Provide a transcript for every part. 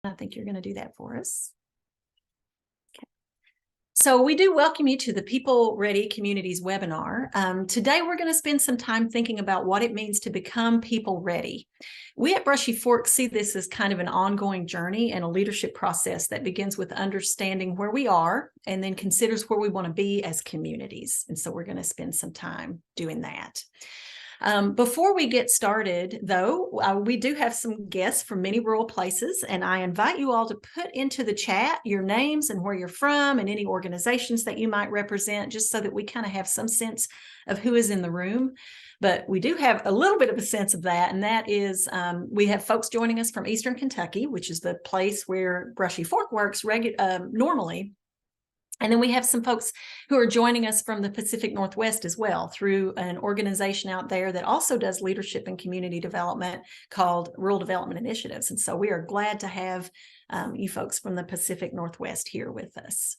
I think you're going to do that for us. Okay. So we do welcome you to the People Ready Communities webinar. Today, we're going to spend some time thinking about what it means to become people ready. We at Brushy Fork see this as kind of an ongoing journey and a leadership process that begins with understanding where we are and then considers where we want to be as communities. And so we're going to spend some time doing that. Before we get started, though, we do have some guests from many rural places, and I invite you all to put into the chat your names and where you're from and any organizations that you might represent, just so that we kind of have some sense of who is in the room. But we do have a little bit of a sense of that, and that is we have folks joining us from Eastern Kentucky, which is the place where Brushy Fork works normally. And then we have some folks who are joining us from the Pacific Northwest as well through an organization out there that also does leadership and community development called Rural Development Initiatives. And so we are glad to have you folks from the Pacific Northwest here with us.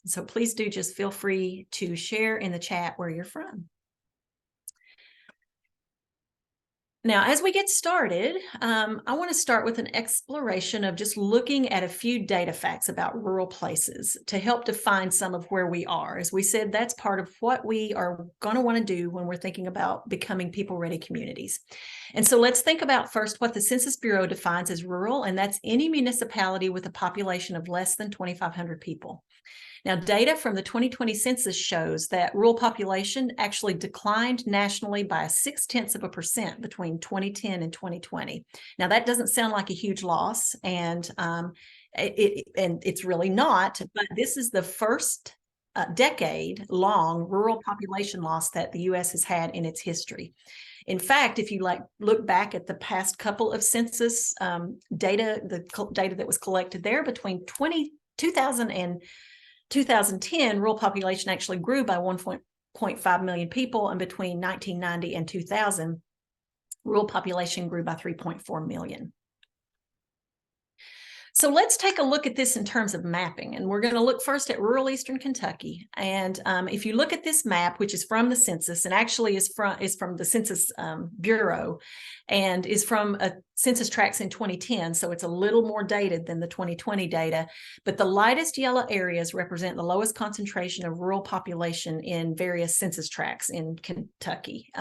So please do just feel free to share in the chat where you're from. Now, as we get started, I want to start with an exploration of just looking at a few data facts about rural places to help define some of where we are. As we said, that's part of what we are going to want to do when we're thinking about becoming people-ready communities. And so let's think about first what the Census Bureau defines as rural, and that's any municipality with a population of less than 2,500 people. Now, data from the 2020 census shows that rural population actually declined nationally by 0.6% between 2010 and 2020. Now, that doesn't sound like a huge loss, and it's really not, but this is the first decade-long rural population loss that the U.S. has had in its history. In fact, if you look back at the past couple of census data, the data that was collected there between 2000 and 2010, rural population actually grew by 1.5 million people, and between 1990 and 2000, rural population grew by 3.4 million. So let's take a look at this in terms of mapping, and we're going to look first at rural Eastern Kentucky. And if you look at this map, which is from the census, and actually is from the Census Bureau, and is from a census tracts in 2010, so it's a little more dated than the 2020 data, but the lightest yellow areas represent the lowest concentration of rural population in various census tracts in Kentucky.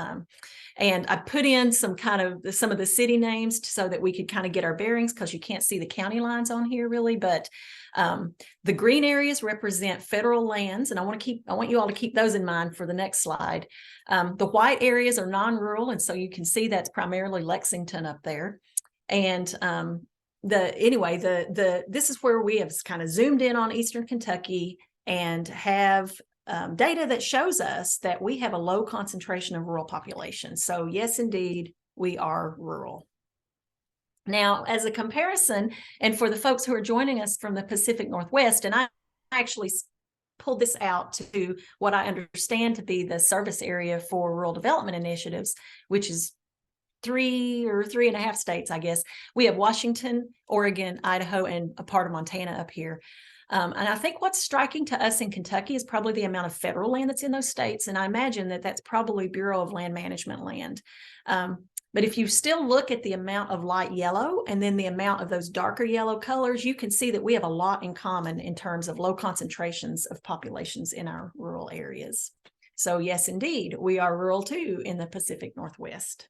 And I put in some of the city names so that we could kind of get our bearings, because you can't see the county lines on here really, but the green areas represent federal lands, and I want you all to keep those in mind for the next slide. The white areas are non-rural, and so you can see that's primarily Lexington up there. And this is where we have kind of zoomed in on Eastern Kentucky and have data that shows us that we have a low concentration of rural population. So yes, indeed, we are rural. Now, as a comparison, and for the folks who are joining us from the Pacific Northwest, and I actually pulled this out to what I understand to be the service area for rural development initiatives, which is 3 or 3.5 states, I guess. We have Washington, Oregon, Idaho, and a part of Montana up here. And I think what's striking to us in Kentucky is probably the amount of federal land that's in those states. And I imagine that that's probably Bureau of Land Management land. But if you still look at the amount of light yellow and then the amount of those darker yellow colors, you can see that we have a lot in common in terms of low concentrations of populations in our rural areas. So yes, indeed, we are rural too in the Pacific Northwest.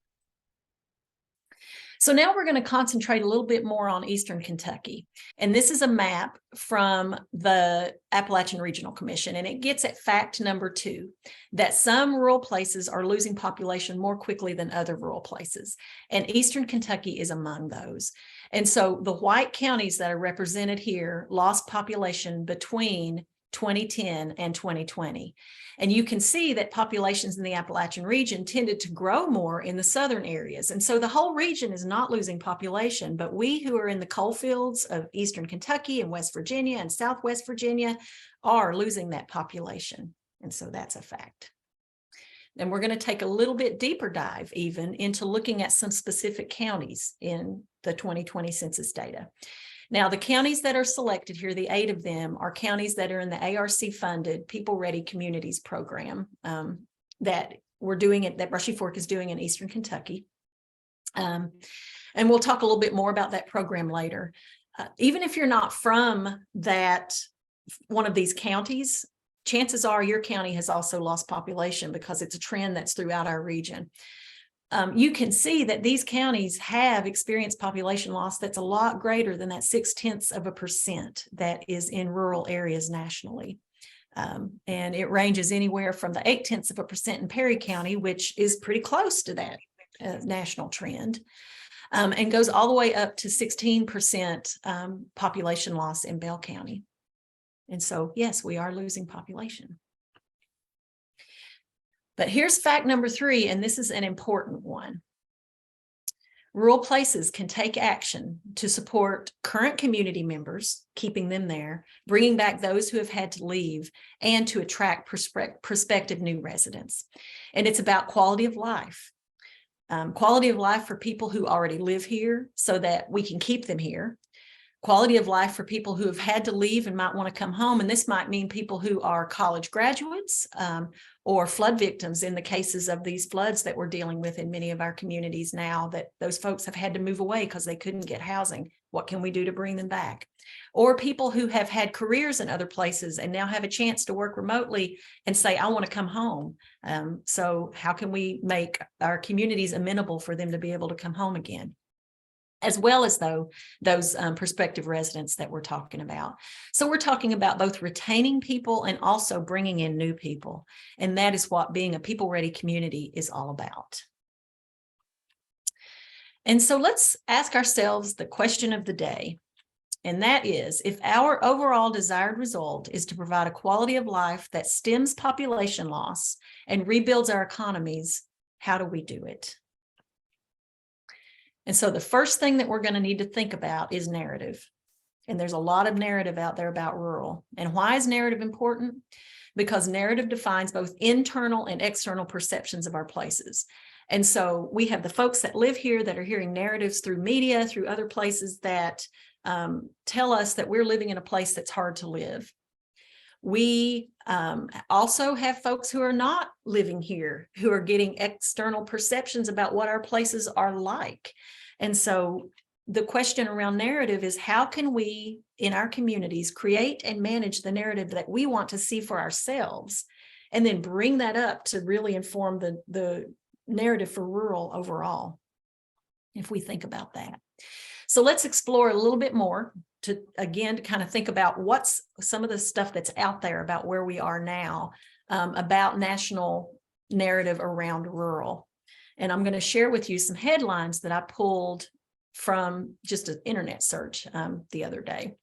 So now we're going to concentrate a little bit more on Eastern Kentucky. And this is a map from the Appalachian Regional Commission, and it gets at fact number 2, that some rural places are losing population more quickly than other rural places. And Eastern Kentucky is among those. And so the white counties that are represented here lost population between 2010 and 2020. And you can see that populations in the Appalachian region tended to grow more in the southern areas. And so the whole region is not losing population, but we who are in the coal fields of Eastern Kentucky and West Virginia and Southwest Virginia are losing that population. And so that's a fact. And we're going to take a little bit deeper dive even into looking at some specific counties in the 2020 census data. Now, the counties that are selected here, the 8 of them, are counties that are in the ARC-funded People Ready Communities program that Brushy Fork is doing in Eastern Kentucky. And we'll talk a little bit more about that program later. even if you're not from one of these counties, chances are your county has also lost population, because it's a trend that's throughout our region. You can see that these counties have experienced population loss that's a lot greater than that 0.6% that is in rural areas nationally. And it ranges anywhere from the 0.8% in Perry County, which is pretty close to that national trend, and goes all the way up to 16% population loss in Bell County. And so, yes, we are losing population. But here's fact number 3, and this is an important one. Rural places can take action to support current community members, keeping them there, bringing back those who have had to leave, and to attract prospective new residents. And it's about quality of life. Quality of life for people who already live here so that we can keep them here. Quality of life for people who have had to leave and might want to come home. And this might mean people who are college graduates or flood victims in the cases of these floods that we're dealing with in many of our communities now, that those folks have had to move away because they couldn't get housing. What can we do to bring them back? Or people who have had careers in other places and now have a chance to work remotely and say, I want to come home. So how can we make our communities amenable for them to be able to come home again? As well as those prospective residents that we're talking about. So we're talking about both retaining people and also bringing in new people. And that is what being a people-ready community is all about. And so let's ask ourselves the question of the day. And that is, if our overall desired result is to provide a quality of life that stems population loss and rebuilds our economies, how do we do it? And so the first thing that we're going to need to think about is narrative. And there's a lot of narrative out there about rural. And why is narrative important? Because narrative defines both internal and external perceptions of our places. And so we have the folks that live here that are hearing narratives through media, through other places that tell us that we're living in a place that's hard to live. We also have folks who are not living here, who are getting external perceptions about what our places are like. And so the question around narrative is, how can we in our communities create and manage the narrative that we want to see for ourselves, and then bring that up to really inform the narrative for rural overall, if we think about that. So let's explore a little bit more to kind of think about what's some of the stuff that's out there about where we are now, about national narrative around rural. And I'm going to share with you some headlines that I pulled from just an internet search the other day.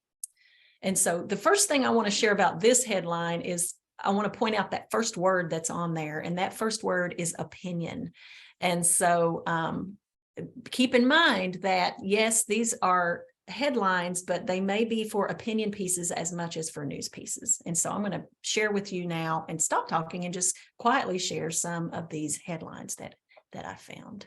And so the first thing I want to share about this headline is I want to point out that first word that's on there, and that first word is opinion. And so keep in mind that, yes, these are headlines, but they may be for opinion pieces as much as for news pieces. And so I'm going to share with you now and stop talking and just quietly share some of these headlines that I found.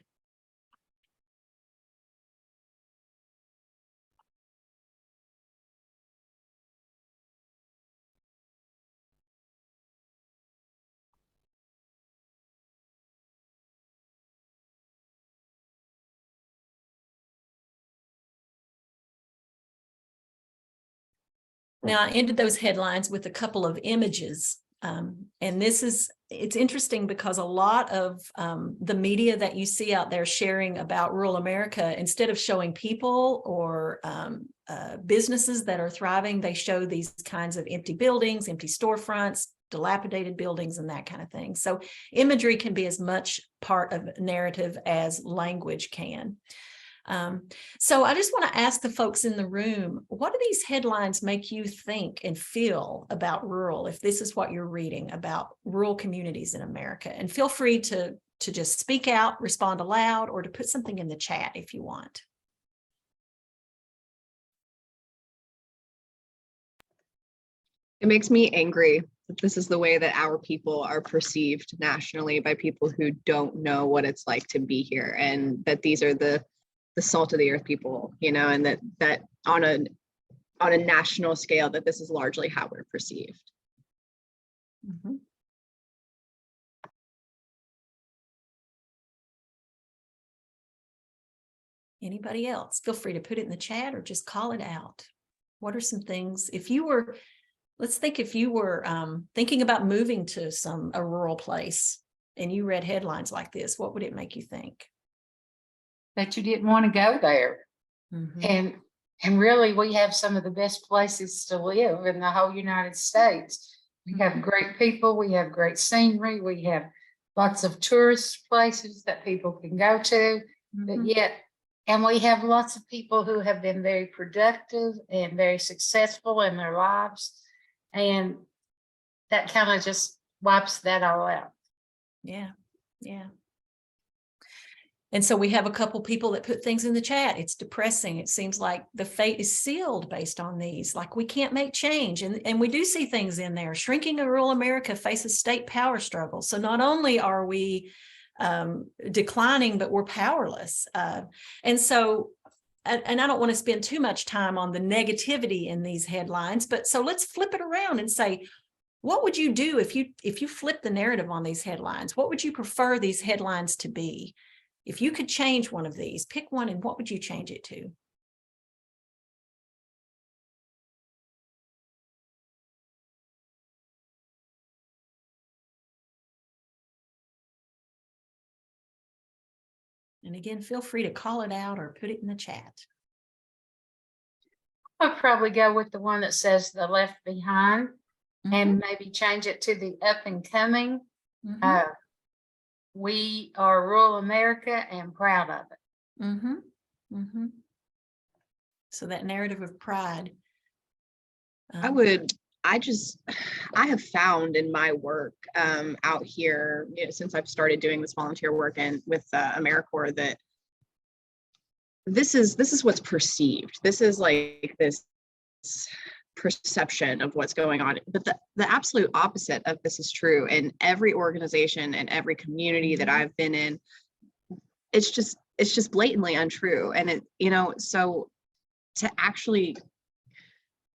Now, I ended those headlines with a couple of images. And it's interesting because a lot of the media that you see out there sharing about rural America, instead of showing people or businesses that are thriving, they show these kinds of empty buildings, empty storefronts, dilapidated buildings, and that kind of thing. So imagery can be as much part of narrative as language can. So I just want to ask the folks in the room, what do these headlines make you think and feel about rural, if this is what you're reading about rural communities in America? And feel free to just speak out, respond aloud, or to put something in the chat if you want. It makes me angry that this is the way that our people are perceived nationally by people who don't know what it's like to be here, and that these are the salt of the earth people, and that on a national scale, that this is largely how we're perceived. Mm-hmm. Anybody else? Feel free to put it in the chat or just call it out. What are some things, let's think if you were thinking about moving to a rural place and you read headlines like this, what would it make you think? That you didn't want to go there. Mm-hmm. And really, we have some of the best places to live in the whole United States. We have great people, we have great scenery, we have lots of tourist places that people can go to, but yet, and we have lots of people who have been very productive and very successful in their lives. And that kind of just wipes that all out. Yeah, yeah. And so we have a couple people that put things in the chat. It's depressing. It seems like the fate is sealed based on these. Like we can't make change. And we do see things in there. Shrinking of rural America faces state power struggles. So not only are we declining, but we're powerless. And I don't want to spend too much time on the negativity in these headlines, but so let's flip it around and say, what would you do if you flip the narrative on these headlines? What would you prefer these headlines to be? If you could change one of these, pick one, and what would you change it to? And again, feel free to call it out or put it in the chat. I'll probably go with the one that says the left behind, and maybe change it to the up and coming. We are rural America and proud of it. So that narrative of pride. I have found in my work out here, since I've started doing this volunteer work and with AmeriCorps, that this is what's perceived. This is like this perception of what's going on, but the absolute opposite of this is true in every organization and every community that I've been in. It's just blatantly untrue. And so to actually,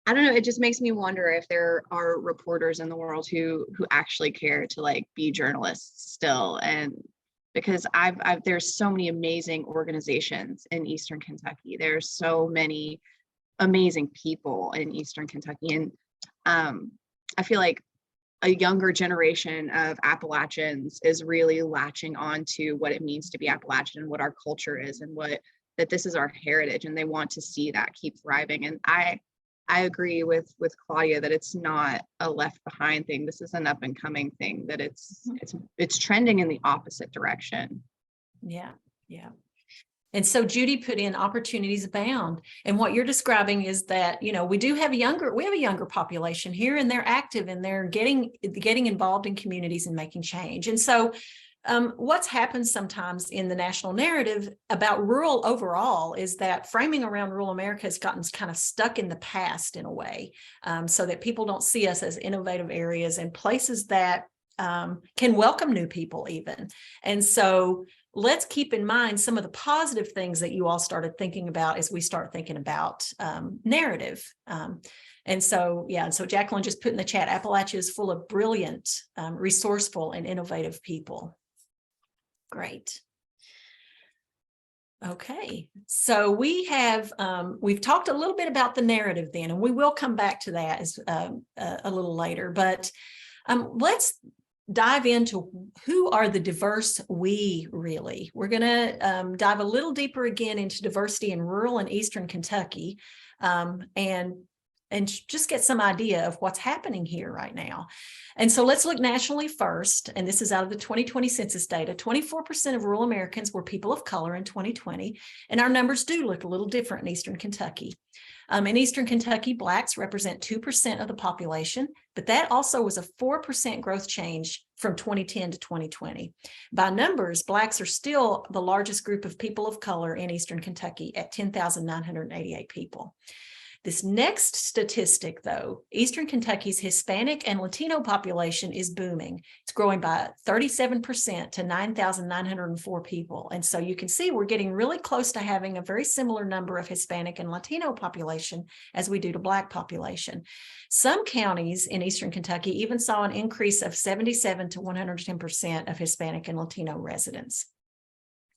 I don't know, it just makes me wonder if there are reporters in the world who actually care to like be journalists still. And because there's so many amazing organizations in Eastern Kentucky. There's so many amazing people in Eastern Kentucky. And I feel like a younger generation of Appalachians is really latching on to what it means to be Appalachian and what our culture is and that this is our heritage, and they want to see that keep thriving. And I agree with Claudia that it's not a left behind thing. This is an up and coming thing, that it's trending in the opposite direction. Yeah. And so Judy put in opportunities abound. And what you're describing is that, we have a younger population here, and they're active and they're getting involved in communities and making change. And so what's happened sometimes in the national narrative about rural overall is that framing around rural America has gotten kind of stuck in the past in a way, so that people don't see us as innovative areas and places that can welcome new people even. And so let's keep in mind some of the positive things that you all started thinking about as we start thinking about narrative. And so Jacqueline just put in the chat, Appalachia is full of brilliant, resourceful, and innovative people. Great. Okay, so we've talked a little bit about the narrative then, and we will come back to that as a little later, but let's dive into who are the diverse we really. We're going to dive a little deeper again into diversity in rural and Eastern Kentucky, and just get some idea of what's happening here right now. And so let's look nationally first, and this is out of the 2020 census data. 24% of rural Americans were people of color in 2020, and our numbers do look a little different in Eastern Kentucky. In Eastern Kentucky, Blacks represent 2% of the population, but that also was a 4% growth change from 2010 to 2020. By numbers, Blacks are still the largest group of people of color in Eastern Kentucky at 10,988 people. This next statistic, though, Eastern Kentucky's Hispanic and Latino population is booming. It's growing by 37% to 9,904 people. And so you can see we're getting really close to having a very similar number of Hispanic and Latino population as we do to Black population. Some counties in Eastern Kentucky even saw an increase of 77 to 110% of Hispanic and Latino residents.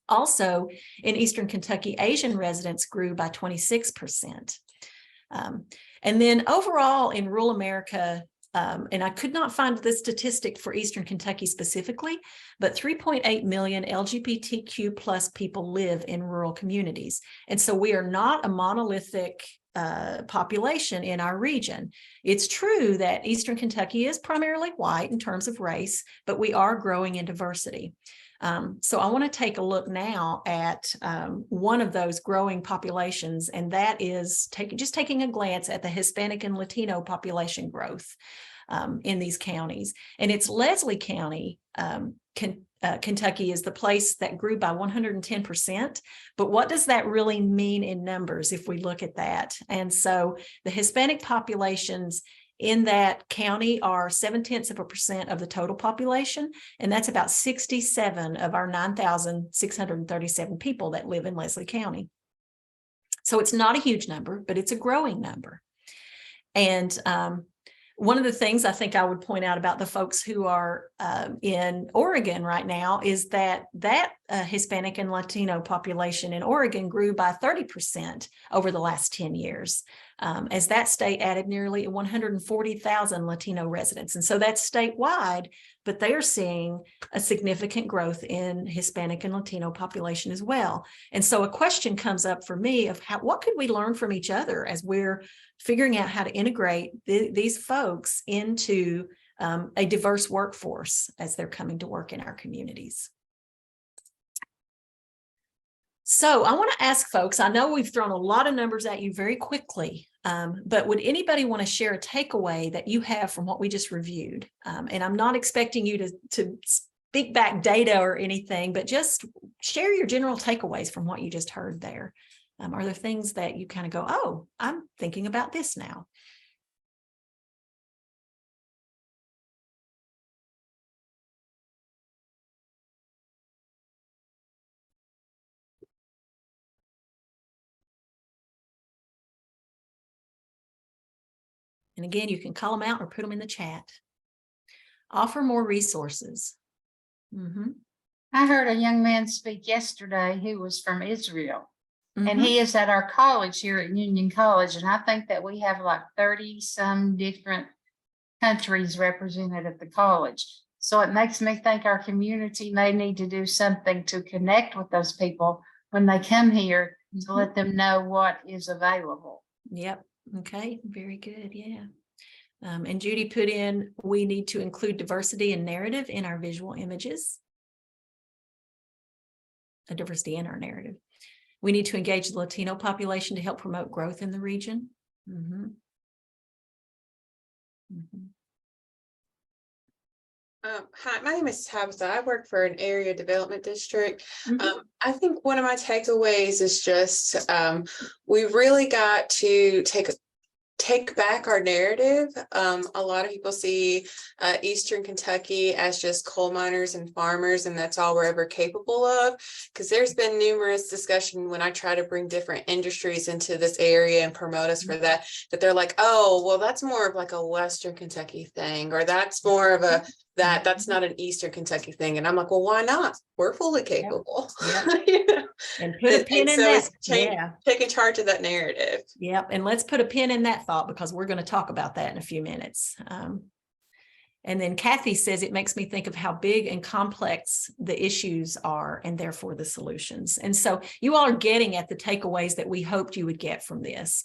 Also, in Eastern Kentucky, Asian residents grew by 26%. And then overall in rural America, and I could not find the statistic for Eastern Kentucky specifically, but 3.8 million LGBTQ plus people live in rural communities. And so we are not a monolithic population in our region. It's true that Eastern Kentucky is primarily white in terms of race, but we are growing in diversity. So I want to take a look now at one of those growing populations, and that is taking a glance at the Hispanic and Latino population growth in these counties. And it's Leslie County, Kentucky is the place that grew by 110%. But what does that really mean in numbers if we look at that? And so the Hispanic populations in that county are 0.7% of the total population, and that's about 67 of our 9,637 people that live in Leslie County. So it's not a huge number, but it's a growing number. And one of the things I think I would point out about the folks who are in Oregon right now is that Hispanic and Latino population in Oregon grew by 30% over the last 10 years, as that state added nearly 140,000 Latino residents. And so that's statewide, but they are seeing a significant growth in Hispanic and Latino population as well. And so a question comes up for me of what could we learn from each other as we're figuring out how to integrate these folks into a diverse workforce as they're coming to work in our communities. So I want to ask folks, I know we've thrown a lot of numbers at you very quickly, but would anybody want to share a takeaway that you have from what we just reviewed? And I'm not expecting you to speak back data or anything, but just share your general takeaways from what you just heard there. Are there things that you kind of go, oh, I'm thinking about this now? And again, you can call them out or put them in the chat. Offer more resources. Mm-hmm. I heard a young man speak yesterday who was from Israel. And Mm-hmm. he is at our college here at Union College. And I think that we have like 30 some different countries represented at the college. So it makes me think our community may need to do something to connect with those people when they come here to let them know what is available. Yep. Okay. Very good. Yeah. And Judy put in, we need to include diversity and narrative in our visual images. A diversity in our narrative. We need to engage the Latino population to help promote growth in the region. Mm-hmm. Mm-hmm. Hi, my name is Tabitha. I work for an area development district. Mm-hmm. I think one of my takeaways is just we really got to take back our narrative. A lot of people see Eastern Kentucky as just coal miners and farmers, and that's all we're ever capable of. Because there's been numerous discussion when I try to bring different industries into this area and promote us for that they're like, oh, well, that's more of like a Western Kentucky thing, or that's more of a that's not an Eastern Kentucky thing. And I'm like, well, why not? We're fully capable. Yep. You know? And put a pin in so that. it's taking charge of that narrative. Yep. And let's put a pin in that thought, because we're going to talk about that in a few minutes. And then Kathy says, it makes me think of how big and complex the issues are and therefore the solutions. And so you all are getting at the takeaways that we hoped you would get from this.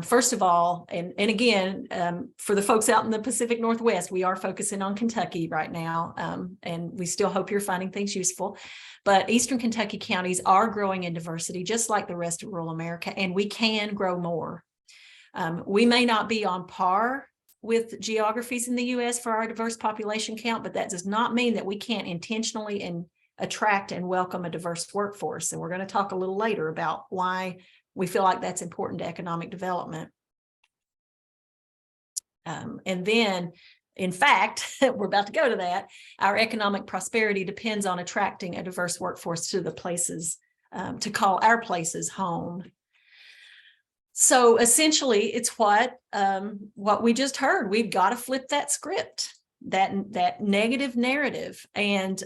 First of all, and again, for the folks out in the Pacific Northwest, we are focusing on Kentucky right now, and we still hope you're finding things useful. But Eastern Kentucky counties are growing in diversity, just like the rest of rural America, and we can grow more. We may not be on par with geographies in the U.S. for our diverse population count, but that does not mean that we can't intentionally and attract and welcome a diverse workforce. And we're going to talk a little later about why we feel like that's important to economic development. And then, in fact, we're about to go to that. Our economic prosperity depends on attracting a diverse workforce to the places, to call our places home. So essentially, it's what we just heard. We've got to flip that script. that negative narrative. And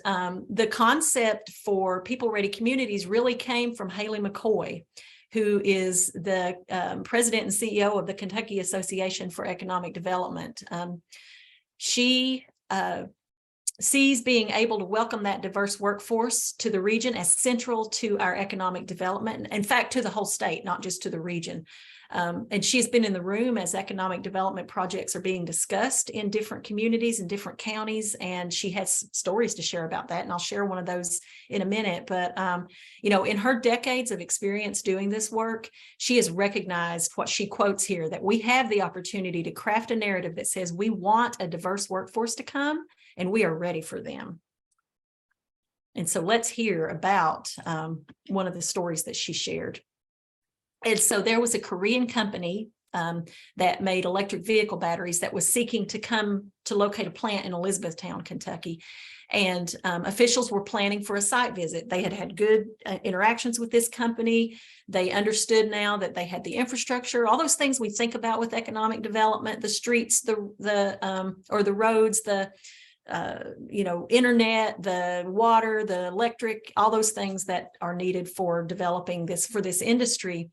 the concept for people ready communities really came from Haley McCoy, who is the president and CEO of the Kentucky Association for Economic Development. She sees being able to welcome that diverse workforce to the region as central to our economic development. In fact, to the whole state, not just to the region. And she's been in the room as economic development projects are being discussed in different communities and different counties. And she has stories to share about that. And I'll share one of those in a minute. But, you know, in her decades of experience doing this work, she has recognized what she quotes here, that we have the opportunity to craft a narrative that says we want a diverse workforce to come and we are ready for them. And so let's hear about one of the stories that she shared. And so there was a Korean company that made electric vehicle batteries that was seeking to come to locate a plant in Elizabethtown, Kentucky. And officials were planning for a site visit. They had good interactions with this company. They understood now that they had the infrastructure, all those things we think about with economic development, the streets, or the roads, the you know, internet, the water, the electric, all those things that are needed for developing this, for this industry.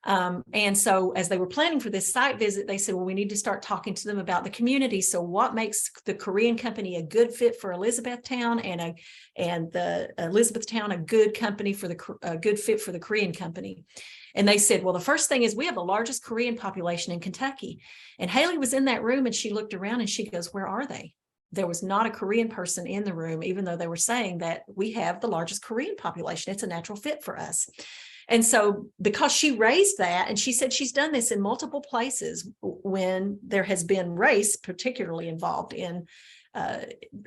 And so as they were planning for this site visit, they said, well, we need to start talking to them about the community. So what makes the Korean company a good fit for Elizabethtown, and the Elizabethtown a good company for a good fit for the Korean company? And they said, well, the first thing is we have the largest Korean population in Kentucky. And Haley was in that room and she looked around and she goes, where are they? There was not a Korean person in the room, even though they were saying that we have the largest Korean population. It's a natural fit for us. And so because she raised that, and she said she's done this in multiple places when there has been race particularly involved in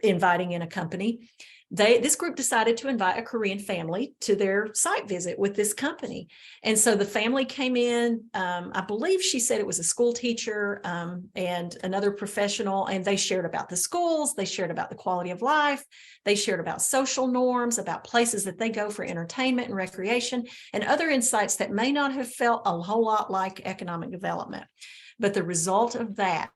inviting in a company, this group decided to invite a Korean family to their site visit with this company. And so the family came in, I believe she said it was a school teacher and another professional, and they shared about the schools, they shared about the quality of life, they shared about social norms, about places that they go for entertainment and recreation, and other insights that may not have felt a whole lot like economic development. But the result of that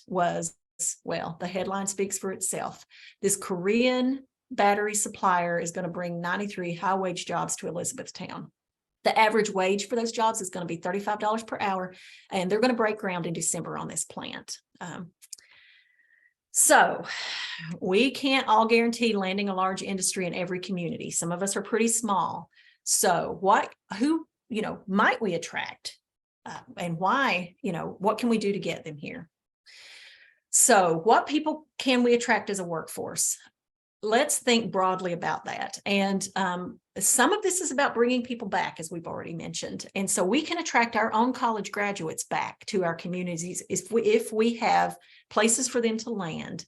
was, well, the headline speaks for itself. This Korean battery supplier is going to bring 93 high-wage jobs to Elizabethtown. The average wage for those jobs is going to be $35 per hour, and they're going to break ground in December on this plant. So we can't all guarantee landing a large industry in every community. Some of us are pretty small. So who might we attract, and why? What can we do to get them here? So what people can we attract as a workforce? Let's think broadly about that. And some of this is about bringing people back, as we've already mentioned. And so we can attract our own college graduates back to our communities if we have places for them to land.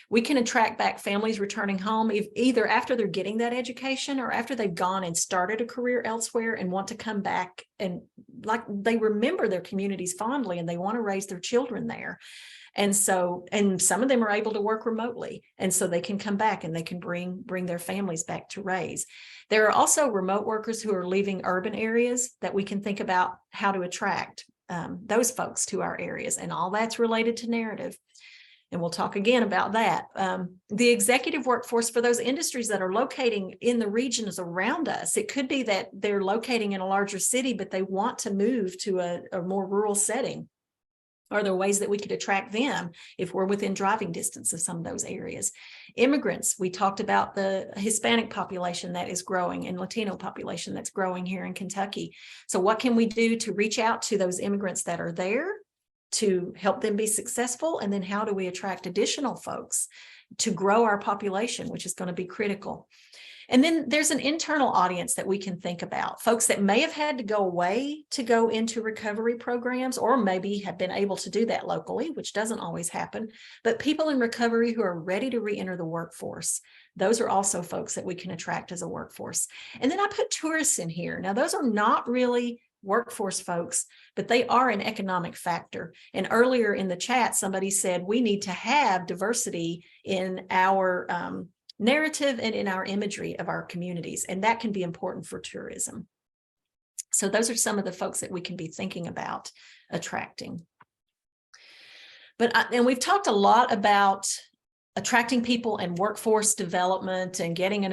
We can attract back families returning home either after they're getting that education or after they've gone and started a career elsewhere and want to come back, and like they remember their communities fondly and they want to raise their children there. And so, and some of them are able to work remotely, and so they can come back and they can bring their families back to raise. There are also remote workers who are leaving urban areas that we can think about how to attract those folks to our areas, and all that's related to narrative. And we'll talk again about that. The executive workforce for those industries that are locating in the regions around us, it could be that they're locating in a larger city, but they want to move to a more rural setting. Are there ways that we could attract them if we're within driving distance of some of those areas? Immigrants, we talked about the Hispanic population that is growing and Latino population that's growing here in Kentucky. So what can we do to reach out to those immigrants that are there to help them be successful? And then how do we attract additional folks to grow our population, which is going to be critical? And then there's an internal audience that we can think about, folks that may have had to go away to go into recovery programs, or maybe have been able to do that locally, which doesn't always happen, but people in recovery who are ready to re-enter the workforce. Those are also folks that we can attract as a workforce. And then I put tourists in here. Now, those are not really workforce folks, but they are an economic factor. And earlier in the chat, somebody said we need to have diversity in our narrative and in our imagery of our communities, and that can be important for tourism. So those are some of the folks that we can be thinking about attracting. And we've talked a lot about attracting people and workforce development and getting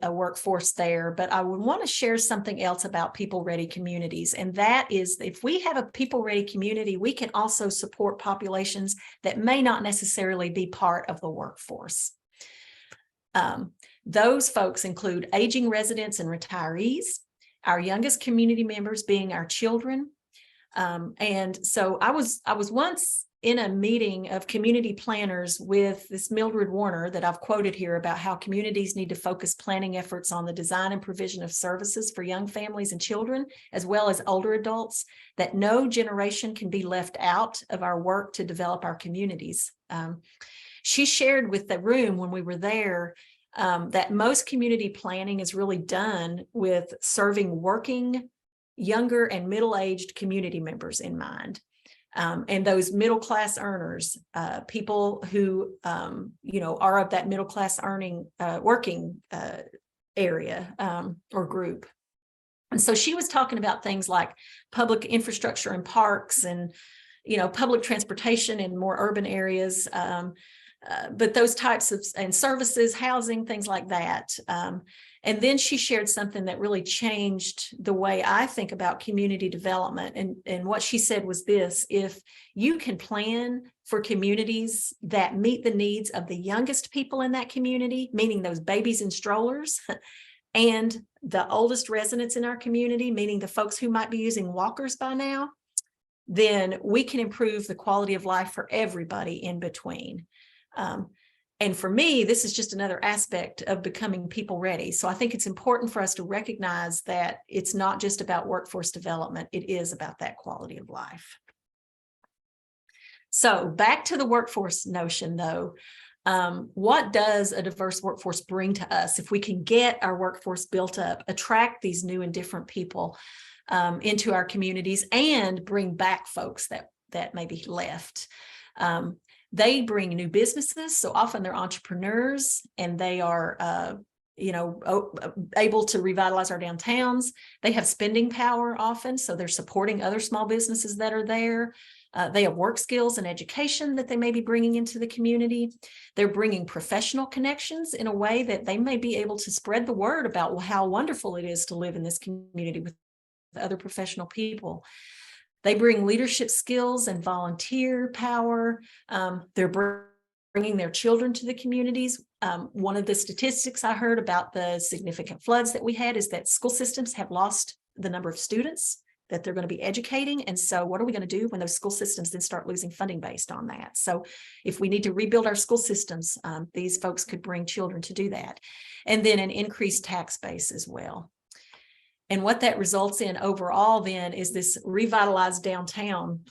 a workforce there. But I would want to share something else about people-ready communities. And that is, if we have a people-ready community, we can also support populations that may not necessarily be part of the workforce. Those folks include aging residents and retirees, our youngest community members being our children. And so I was once in a meeting of community planners with this Mildred Warner that I've quoted here about how communities need to focus planning efforts on the design and provision of services for young families and children, as well as older adults, that no generation can be left out of our work to develop our communities. She shared with the room when we were there that most community planning is really done with serving working, younger, and middle-aged community members in mind. And those middle-class earners, people who, are of that middle-class earning, working area or group. And so she was talking about things like public infrastructure and parks and, public transportation in more urban areas, but those types of and services, housing, things like that. And then she shared something that really changed the way I think about community development. And what she said was this: if you can plan for communities that meet the needs of the youngest people in that community, meaning those babies in strollers, and the oldest residents in our community, meaning the folks who might be using walkers by now, then we can improve the quality of life for everybody in between. And for me, this is just another aspect of becoming people ready. So I think it's important for us to recognize that it's not just about workforce development, it is about that quality of life. So back to the workforce notion though, what does a diverse workforce bring to us if we can get our workforce built up, attract these new and different people into our communities, and bring back folks that may be left? They bring new businesses. So often they're entrepreneurs and they are, able to revitalize our downtowns. They have spending power often, so they're supporting other small businesses that are there. They have work skills and education that they may be bringing into the community. They're bringing professional connections in a way that they may be able to spread the word about how wonderful it is to live in this community with other professional people. They bring leadership skills and volunteer power. They're bringing their children to the communities. One of the statistics I heard about the significant floods that we had is that school systems have lost the number of students that they're going to be educating. And so what are we going to do when those school systems then start losing funding based on that? So if we need to rebuild our school systems, these folks could bring children to do that. And then an increased tax base as well. And what that results in overall then is this revitalized downtown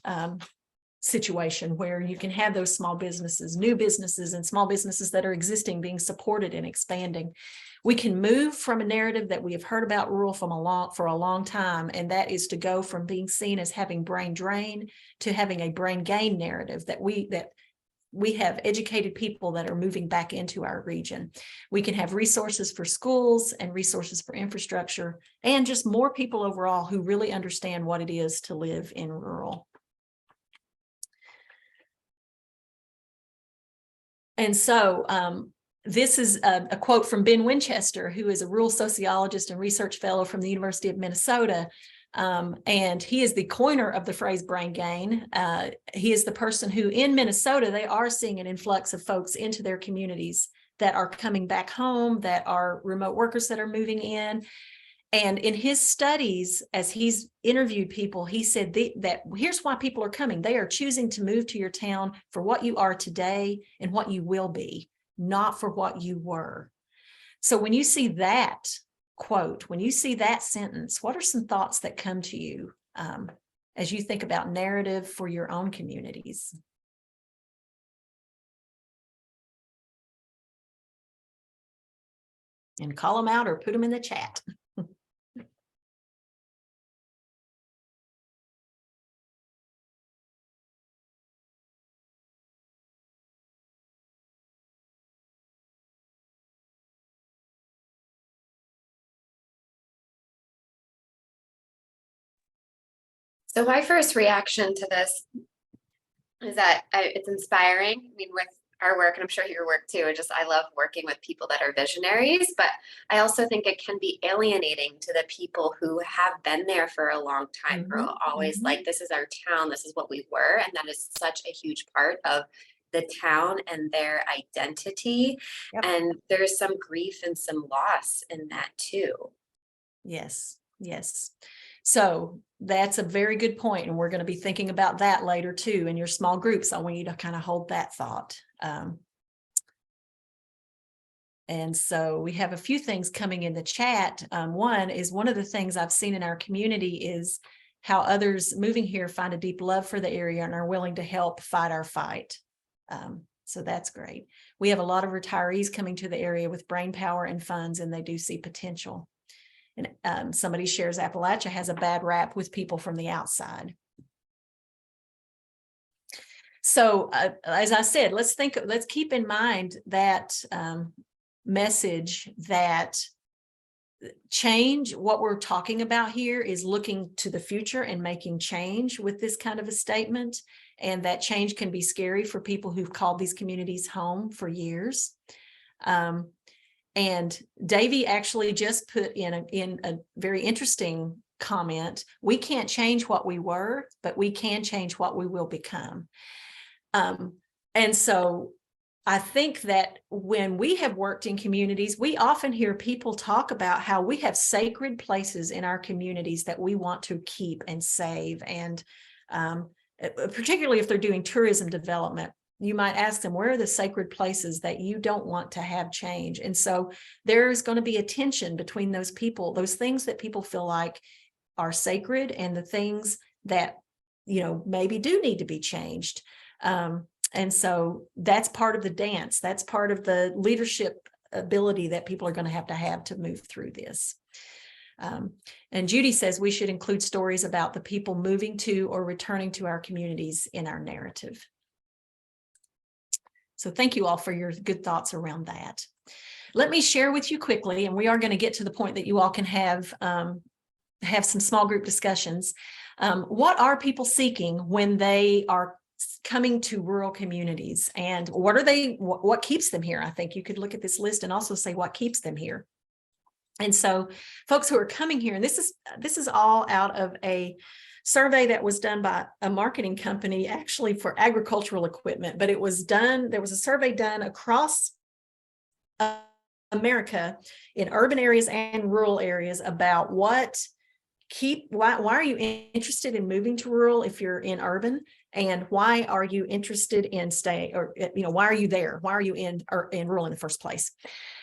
situation where you can have those small businesses, new businesses, and small businesses that are existing being supported and expanding. We can move from a narrative that we have heard about rural for a long time, and that is to go from being seen as having brain drain to having a brain gain narrative that we have educated people that are moving back into our region. We can have resources for schools and resources for infrastructure, and just more people overall who really understand what it is to live in rural. And so this is a quote from Ben Winchester, who is a rural sociologist and research fellow from the University of Minnesota. And he is the coiner of the phrase brain gain. He is the person who in Minnesota, they are seeing an influx of folks into their communities that are coming back home, that are remote workers that are moving in. And in his studies, as he's interviewed people, he said that here's why people are coming. They are choosing to move to your town for what you are today and what you will be, not for what you were. So when you see that quote, when you see that sentence, what are some thoughts that come to you as you think about narrative for your own communities? And call them out or put them in the chat. So my first reaction to this is that it's inspiring. I mean, with our work, and I'm sure your work too, I love working with people that are visionaries, but I also think it can be alienating to the people who have been there for a long time, who are always like, this is our town, this is what we were. And that is such a huge part of the town and their identity. Yep. And there's some grief and some loss in that too. Yes, yes. So that's a very good point, and we're going to be thinking about that later too in your small groups. I want you to kind of hold that thought. And so we have a few things coming in the chat. One of the things I've seen in our community is how others moving here find a deep love for the area and are willing to help fight our fight. So that's great. We have a lot of retirees coming to the area with brain power and funds, and they do see potential. And somebody shares Appalachia has a bad rap with people from the outside. So as I said, let's keep in mind that message that change, what we're talking about here is looking to the future and making change with this kind of a statement. And that change can be scary for people who've called these communities home for years. And Davey actually just put in a very interesting comment. We can't change what we were, but we can change what we will become. And so I think that when we have worked in communities, we often hear people talk about how we have sacred places in our communities that we want to keep and save. And particularly if they're doing tourism development, you might ask them, where are the sacred places that you don't want to have change? And so there's going to be a tension between those people, those things that people feel like are sacred and the things that, maybe do need to be changed. And so that's part of the dance. That's part of the leadership ability that people are going to have to move through this. And Judy says we should include stories about the people moving to or returning to our communities in our narrative. So thank you all for your good thoughts around that. Let me share with you quickly, and we are going to get to the point that you all can have some small group discussions. What are people seeking when they are coming to rural communities, and what keeps them here? I think you could look at this list and also say what keeps them here. And so folks who are coming here, and this is all out of a survey that was done by a marketing company actually for agricultural equipment, but there was a survey done across America in urban areas and rural areas about why are you interested in moving to rural if you're in urban, and why are you interested in staying, or why are you there? Why are you in rural in the first place?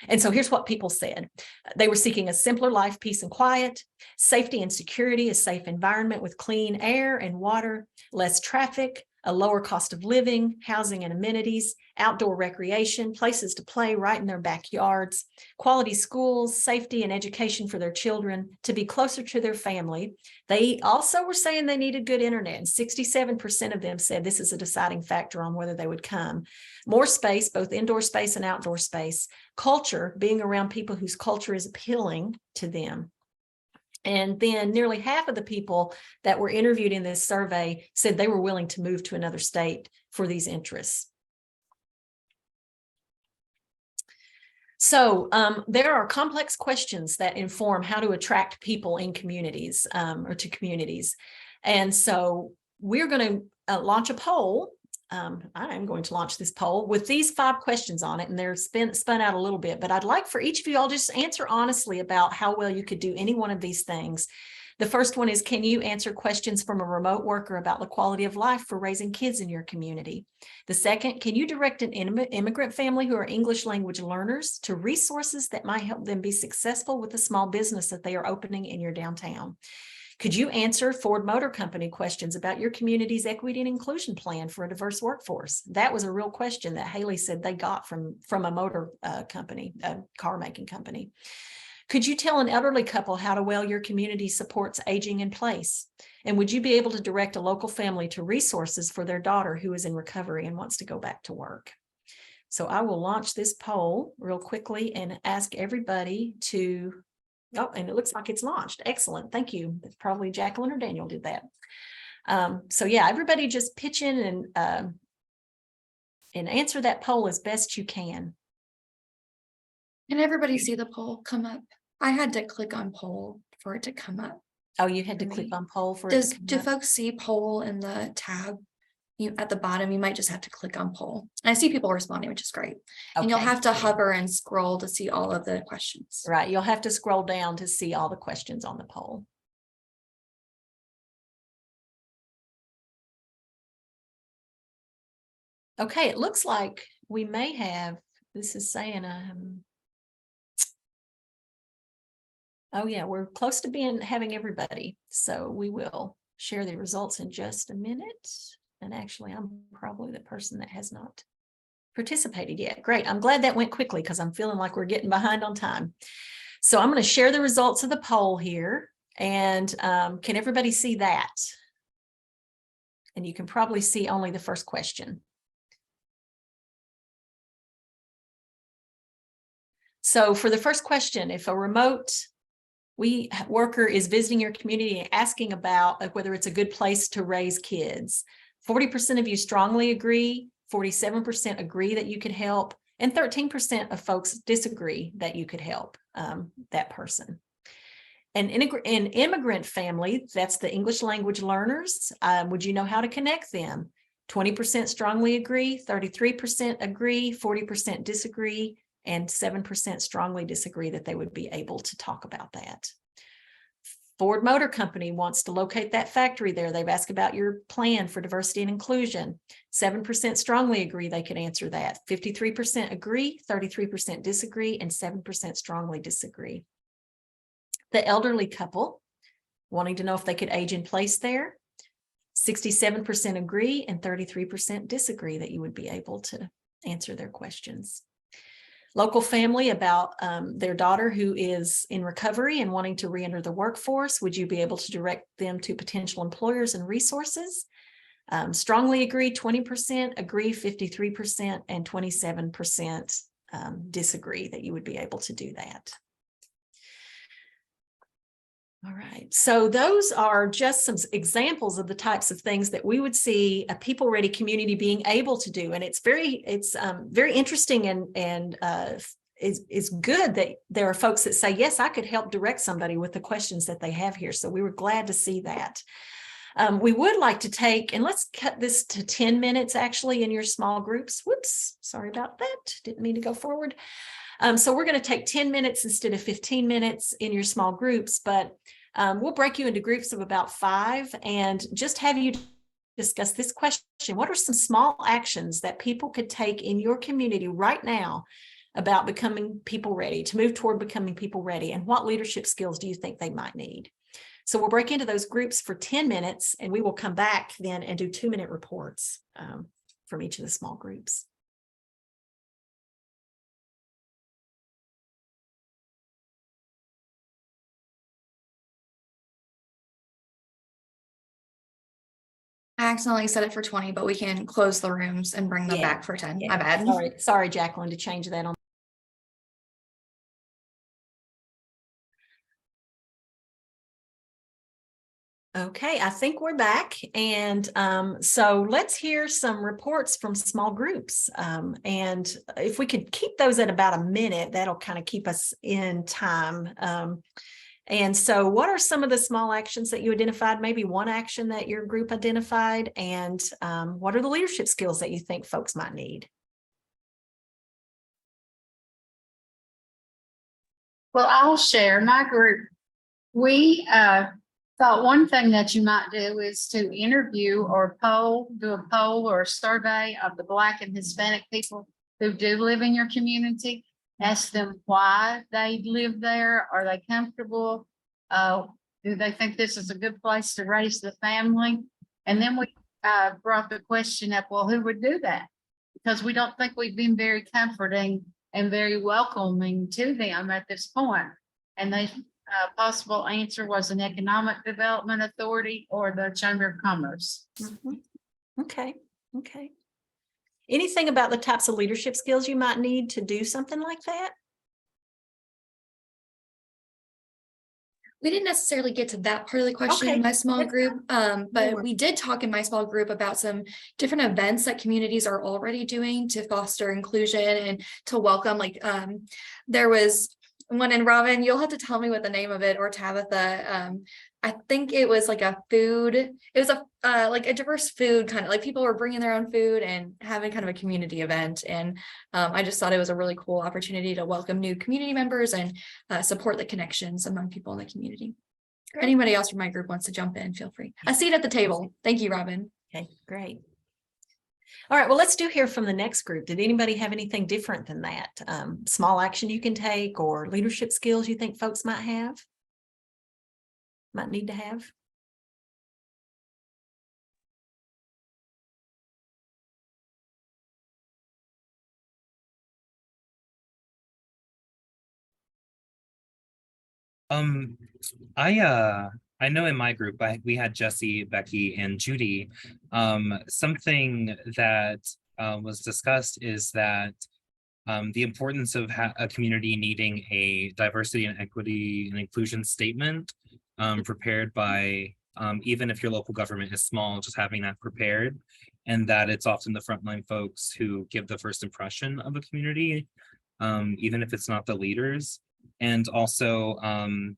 And so here's what people said. They were seeking a simpler life, peace and quiet, safety and security, a safe environment with clean air and water, less traffic, a lower cost of living, housing and amenities, outdoor recreation, places to play right in their backyards, quality schools, safety and education for their children, to be closer to their family. They also were saying they needed good internet, and 67% of them said this is a deciding factor on whether they would come. More space, both indoor space and outdoor space, culture, being around people whose culture is appealing to them. And then nearly half of the people that were interviewed in this survey said they were willing to move to another state for these interests. So there are complex questions that inform how to attract people in communities or to communities. And so we're going to launch a poll. I am going to launch this poll with these 5 questions on it, and they're spun out a little bit, but I'd like for each of you all just answer honestly about how well you could do any one of these things. The first one is, can you answer questions from a remote worker about the quality of life for raising kids in your community? The second, can you direct an immigrant family who are English language learners to resources that might help them be successful with the small business that they are opening in your downtown? Could you answer Ford Motor Company questions about your community's equity and inclusion plan for a diverse workforce? That was a real question that Haley said they got from a motor company, a car making company. Could you tell an elderly couple how well your community supports aging in place? And would you be able to direct a local family to resources for their daughter who is in recovery and wants to go back to work? So I will launch this poll real quickly and ask everybody to... Oh, and it looks like it's launched. Excellent. Thank you. Probably Jacqueline or Daniel did that. So yeah, everybody just pitch in and answer that poll as best you can. Can everybody see the poll come up? I had to click on poll for it to come up. Oh, you had to For click me. on poll for it Does to come do up? folks see poll in the tab? You at the bottom, you might just have to click on poll. And I see people responding, which is great. And you'll Okay. have to hover and scroll to see all of the questions. Right, you'll have to scroll down to see all the questions on the poll. Okay, it looks like we may have, this is saying, oh yeah, we're close to having everybody. So we will share the results in just a minute. And actually, I'm probably the person that has not participated yet. Great, I'm glad that went quickly because I'm feeling like we're getting behind on time. So I'm going to share the results of the poll here. And can everybody see that? And you can probably see only the first question. So for the first question, if a remote worker is visiting your community and asking about whether it's a good place to raise kids, 40% of you strongly agree, 47% agree that you could help, and 13% of folks disagree that you could help that person. An immigrant family, that's the English language learners, would you know how to connect them? 20% strongly agree, 33% agree, 40% disagree, and 7% strongly disagree that they would be able to talk about that. Ford Motor Company wants to locate that factory there. They've asked about your plan for diversity and inclusion. 7% strongly agree they could answer that. 53% agree, 33% disagree, and 7% strongly disagree. The elderly couple, wanting to know if they could age in place there. 67% agree and 33% disagree that you would be able to answer their questions. Local family about their daughter who is in recovery and wanting to re-enter the workforce. Would you be able to direct them to potential employers and resources? Strongly agree, 20%, agree 53%, and 27% disagree that you would be able to do that. All right, so those are just some examples of the types of things that we would see a people-ready community being able to do, and it's very interesting and is good that there are folks that say, yes, I could help direct somebody with the questions that they have here. So we were glad to see that. We would like to take, and let's cut this to 10 minutes actually in your small groups. Whoops, sorry about that. Didn't mean to go forward. So we're going to take 10 minutes instead of 15 minutes in your small groups, but we'll break you into groups of about 5 and just have you discuss this question. What are some small actions that people could take in your community right now about becoming people ready, to move toward becoming people ready? And what leadership skills do you think they might need? So we'll break into those groups for 10 minutes and we will come back then and do 2-minute reports from each of the small groups. I accidentally set it for 20, but we can close the rooms and bring them Yeah, back for 10. yeah. My bad. Sorry, Jacqueline, to change that on. Okay, I think we're back. And so let's hear some reports from small groups. And if we could keep those at about a minute, that'll kind of keep us in time. And so what are some of the small actions that you identified? Maybe one action that your group identified, and what are the leadership skills that you think folks might need? Well, I'll share my group. We thought one thing that you might do is to interview or do a poll or a survey of the Black and Hispanic people who do live in your community. Ask them why they live there. Are they comfortable? Do they think this is a good place to raise the family? And then we brought the question up, well, who would do that? Because we don't think we've been very comforting and very welcoming to them at this point. And the possible answer was an economic development authority or the Chamber of Commerce. Mm-hmm. Okay. Anything about the types of leadership skills you might need to do something like that? We didn't necessarily get to that part of the question Okay, in my small that's group, but worries. we did talk in my small group about some different events that communities are already doing to foster inclusion and to welcome. Like there was one in Robin, you'll have to tell me what the name of it, or Tabitha. I think it was like a food, it was a like a diverse food kind of, like people were bringing their own food and having kind of a community event. And I just thought it was a really cool opportunity to welcome new community members and support the connections among people in the community. Great. Anybody else from my group wants to jump in, feel free. A seat at the table. Thank you, Robin. Okay, great. All right, well, let's do hear from the next group. Did anybody have anything different than that? Small action you can take, or leadership skills you think folks might need to have? I know in my group we had Jesse, Becky, and Judy. Something that was discussed is that the importance of a community needing a diversity and equity and inclusion statement prepared by even if your local government is small, just having that prepared, and that it's often the frontline folks who give the first impression of a community, even if it's not the leaders. And also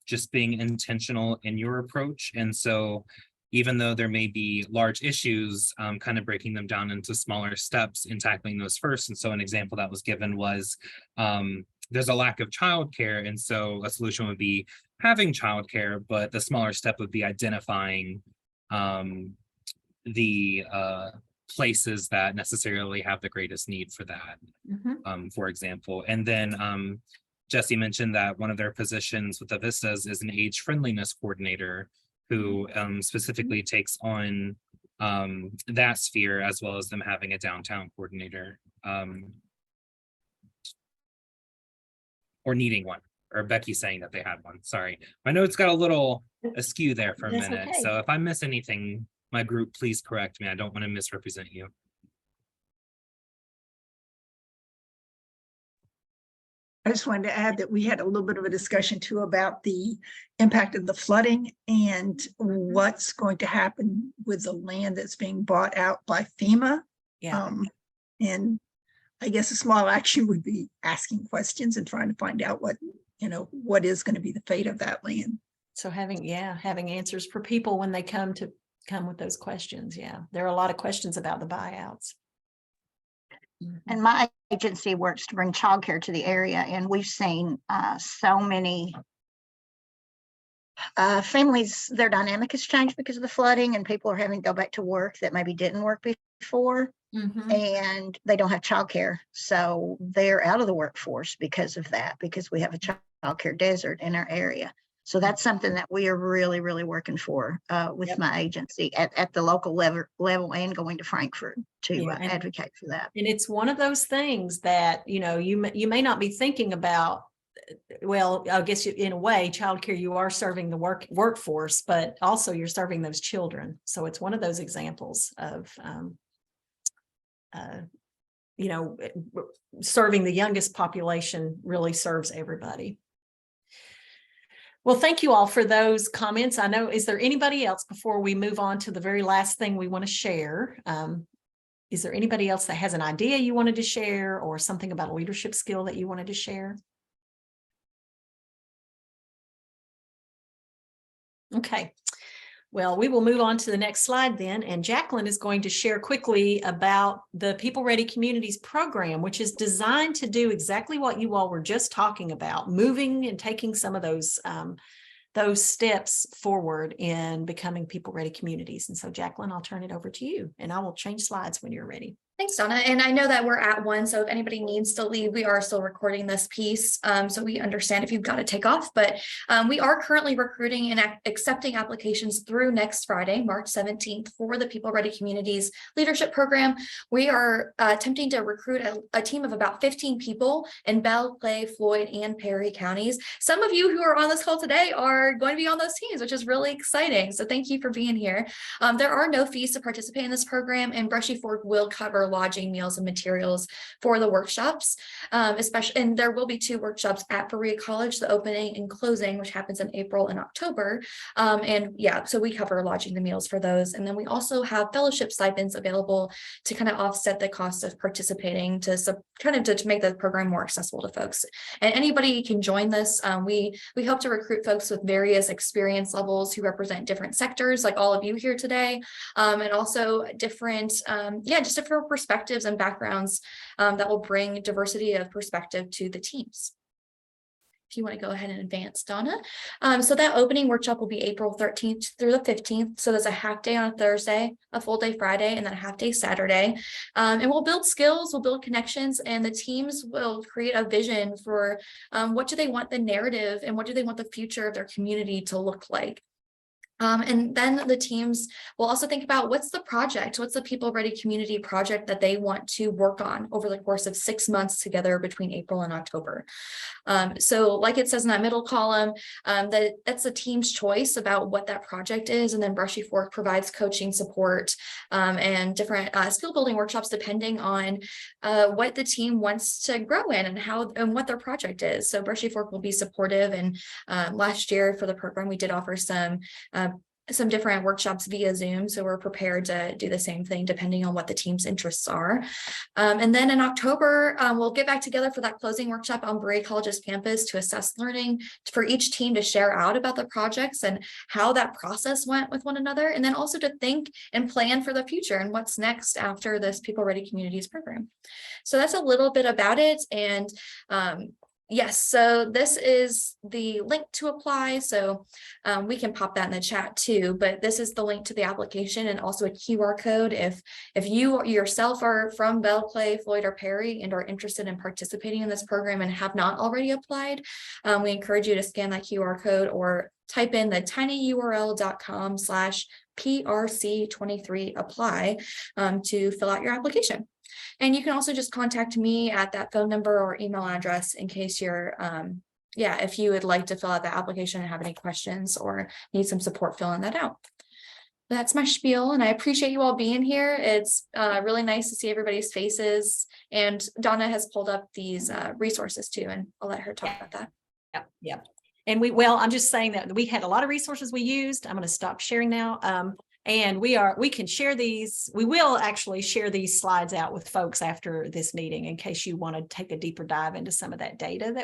just being intentional in your approach. And so even though there may be large issues, kind of breaking them down into smaller steps and tackling those first. And so an example that was given was there's a lack of childcare. And so a solution would be having childcare, but the smaller step would be identifying the places that necessarily have the greatest need for that, for example. And then Jesse mentioned that one of their positions with the Vistas is an age friendliness coordinator who specifically takes on that sphere, as well as them having a downtown coordinator or needing one, or Becky saying that they had one. Sorry, my notes got a little askew there for a minute. Okay. So if I miss anything, my group, please correct me. I don't want to misrepresent you. I just wanted to add that we had a little bit of a discussion too about the impact of the flooding and what's going to happen with the land that's being bought out by FEMA. Yeah. And I guess a small action would be asking questions and trying to find out what is going to be the fate of that land. So having answers for people when they come with those questions. Yeah, there are a lot of questions about the buyouts. And my agency works to bring childcare to the area, and we've seen so many families, their dynamic has changed because of the flooding, and people are having to go back to work that maybe didn't work before, and they don't have childcare. So they're out of the workforce because of that, because we have a childcare desert in our area. So that's something that we are really, really working for with my agency at the local level and going to Frankfurt to advocate for that. And it's one of those things that, you may not be thinking about. Well, I guess in a way, childcare, you are serving the workforce, but also you're serving those children. So it's one of those examples of, serving the youngest population really serves everybody. Well, thank you all for those comments. I know, is there anybody else before we move on to the very last thing we want to share? Is there anybody else that has an idea you wanted to share, or something about a leadership skill that you wanted to share? Okay. Well, we will move on to the next slide then, and Jacqueline is going to share quickly about the People Ready Communities program, which is designed to do exactly what you all were just talking about, moving and taking some of those steps forward in becoming People Ready Communities. And so, Jacqueline, I'll turn it over to you, and I will change slides when you're ready. Thanks, Donna. And I know that we're at 1, so if anybody needs to leave, we are still recording this piece. So we understand if you've got to take off, but we are currently recruiting and accepting applications through next Friday, March 17th, for the People Ready Communities Leadership Program. We are attempting to recruit a team of about 15 people in Belle, Clay, Floyd, and Perry counties. Some of you who are on this call today are going to be on those teams, which is really exciting. So thank you for being here. There are no fees to participate in this program, and Brushy Fork will cover lodging, meals, and materials for the workshops, especially, and there will be 2 workshops at Berea College, the opening and closing, which happens in April and October. And yeah, so we cover lodging, the meals for those. And then we also have fellowship stipends available to kind of offset the cost of participating, to make the program more accessible to folks. And anybody can join this. We hope to recruit folks with various experience levels who represent different sectors, like all of you here today, and also different, just different perspectives and backgrounds that will bring diversity of perspective to the teams. If you want to go ahead and advance, Donna. So that opening workshop will be April 13th through the 15th. So there's a half day on a Thursday, a full day Friday, and then a half day Saturday. And we'll build skills, we'll build connections, and the teams will create a vision for what do they want the narrative and what do they want the future of their community to look like. And then the teams will also think about what's the People Ready Community project that they want to work on over the course of 6 months together between April and October. So like it says in that middle column, that's a team's choice about what that project is. And then Brushy Fork provides coaching support and different skill building workshops depending on what the team wants to grow in and what their project is. So Brushy Fork will be supportive. And last year for the program, we did offer some different workshops via Zoom. So we're prepared to do the same thing depending on what the team's interests are. And then in October, we'll get back together for that closing workshop on Berea College's campus to assess learning, for each team to share out about the projects and how that process went with one another. And then also to think and plan for the future and what's next after this People Ready Communities program. So that's a little bit about it. And yes, so this is the link to apply. So we can pop that in the chat too, but this is the link to the application and also a QR code. If you yourself are from Belle Clay, Floyd, or Perry and are interested in participating in this program and have not already applied, we encourage you to scan that QR code or type in the tinyurl.com/PRC23apply to fill out your application. And you can also just contact me at that phone number or email address in case you're, if you would like to fill out the application and have any questions or need some support filling that out. That's my spiel, and I appreciate you all being here. It's really nice to see everybody's faces. And Donna has pulled up these resources too, and I'll let her talk about that. Yep. And I'm just saying that we had a lot of resources we used. I'm going to stop sharing now. And we can share these. We will actually share these slides out with folks after this meeting in case you want to take a deeper dive into some of that data that